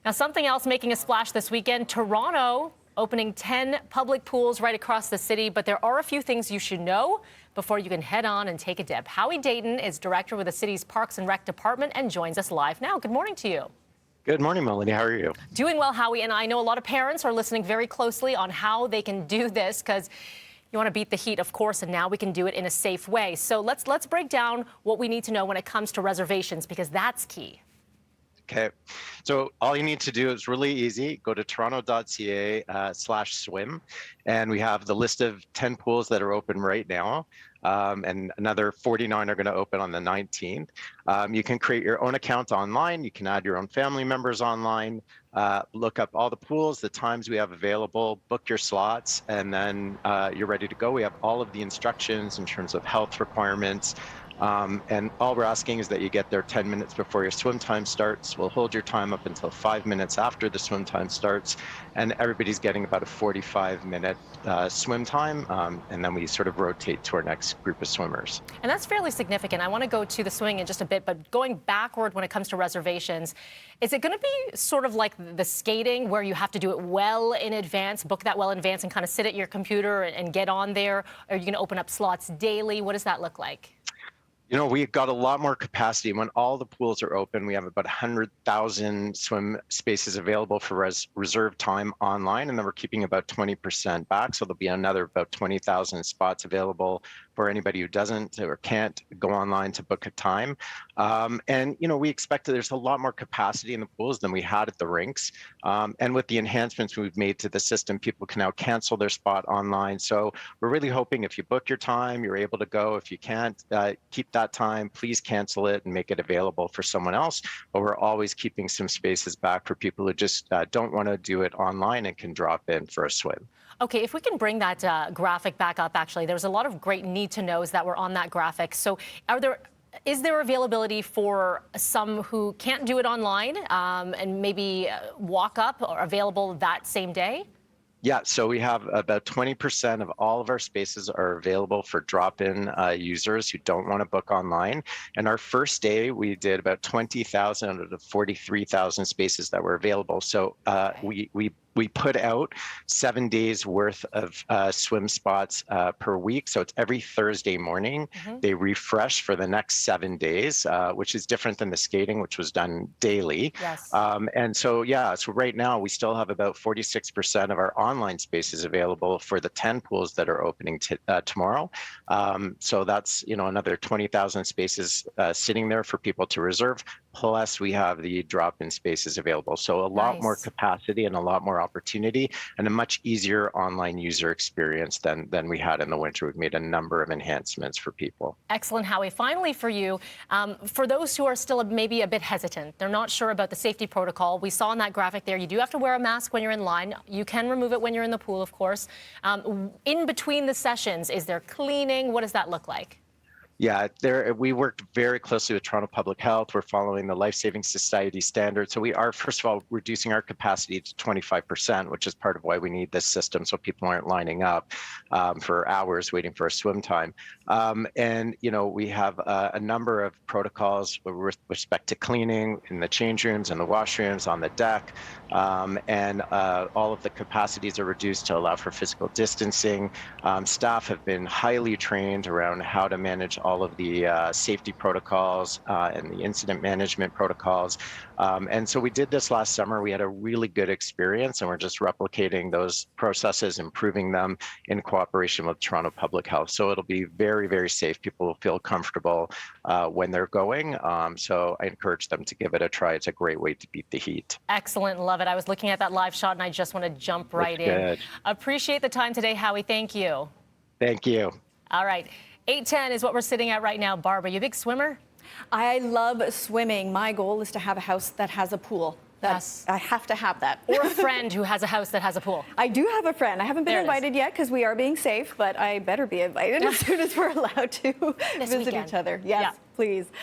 Now, something else making a splash this weekend, Toronto opening 10 public pools right across the city. But there are a few things you should know before you can head on and take a dip. Howie Dayton is director with the city's Parks and Rec department and joins us live now. Good morning to you. Good morning, Melanie. How are you? Doing well, Howie. And I know a lot of parents are listening very closely on how they can do this, because you want to beat the heat, of course, and now we can do it in a safe way. So let's break down what we need to know when it comes to reservations, because that's key. Okay, so all you need to do is really easy. Go to toronto.ca/swim, and we have the list of 10 pools that are open right now, and another 49 are going to open on the 19th. You can create your own account online. You can add your own family members online, look up all the pools, the times we have available, book your slots, and then you're ready to go. We have all of the instructions in terms of health requirements. And all we're asking is that you get there 10 minutes before your swim time starts. We'll hold your time up until 5 minutes after the swim time starts, and everybody's getting about a 45-minute swim time, and then we sort of rotate to our next group of swimmers. And that's fairly significant. I want to go to the swimming in just a bit, but going backward when it comes to reservations, is it going to be sort of like the skating where you have to do it well in advance, book that well in advance, and kind of sit at your computer and get on there? Or are you going to open up slots daily? What does that look like? You know, we've got a lot more capacity. When all the pools are open, we have about 100,000 swim spaces available for reserve time online, and then we're keeping about 20% back. So there'll be another about 20,000 spots available for anybody who doesn't or can't go online to book a time. And, you know, we expect that there's a lot more capacity in the pools than we had at the rinks. And with the enhancements we've made to the system, people can now cancel their spot online. So we're really hoping if you book your time, you're able to go. If you can't, keep that time, please cancel it and make it available for someone else. But we're always keeping some spaces back for people who just don't want to do it online and can drop in for a swim. Okay, if we can bring that graphic back up, actually, there's a lot of great need-to-knows that were on that graphic. So is there availability for some who can't do it online and maybe walk up or available that same day? Yeah, so we have about 20% of all of our spaces are available for drop-in users who don't want to book online. And our first day, we did about 20,000 out of the 43,000 spaces that were available. So we put out 7 days worth of swim spots per week. So it's every Thursday morning. They refresh for the next 7 days, which is different than the skating, which was done daily. Yes. And so, yeah, so right now we still have about 46% of our online spaces available for the 10 pools that are opening tomorrow. So that's, you know, another 20,000 spaces sitting there for people to reserve. Plus, we have the drop-in spaces available. So a lot more capacity and a lot more opportunity and a much easier online user experience than we had in the winter. We've made a number of enhancements for people. Excellent, Howie. Finally, for you, for those who are still maybe a bit hesitant, they're not sure about the safety protocol. We saw in that graphic there, you do have to wear a mask when you're in line. You can remove it when you're in the pool, of course. In between the sessions, is there cleaning? What does that look like? Yeah, we worked very closely with Toronto Public Health. We're following the Life Saving Society standards. So we are, first of all, reducing our capacity to 25%, which is part of why we need this system, so people aren't lining up for hours waiting for a swim time. And, you know, we have a number of protocols with respect to cleaning in the change rooms and the washrooms, on the deck, and all of the capacities are reduced to allow for physical distancing. Staff have been highly trained around how to manage all of the safety protocols and the incident management protocols. And so we did this last summer. We had a really good experience, and we're just replicating those processes, improving them in cooperation with Toronto Public Health. So it'll be very, very safe. People will feel comfortable when they're going. So I encourage them to give it a try. It's a great way to beat the heat. Excellent. Love it. I was looking at that live shot, and I just want to jump right in. Appreciate the time today, Howie. Thank you. Thank you. All right. 8:10 is what we're sitting at right now. Barbara, you a big swimmer? I love swimming. My goal is to have a house that has a pool. Yes. I have to have that. Or a friend who has a house that has a pool. I do have a friend. I haven't been invited yet because we are being safe, but I better be invited as soon as we're allowed to visit each other. Yes, please.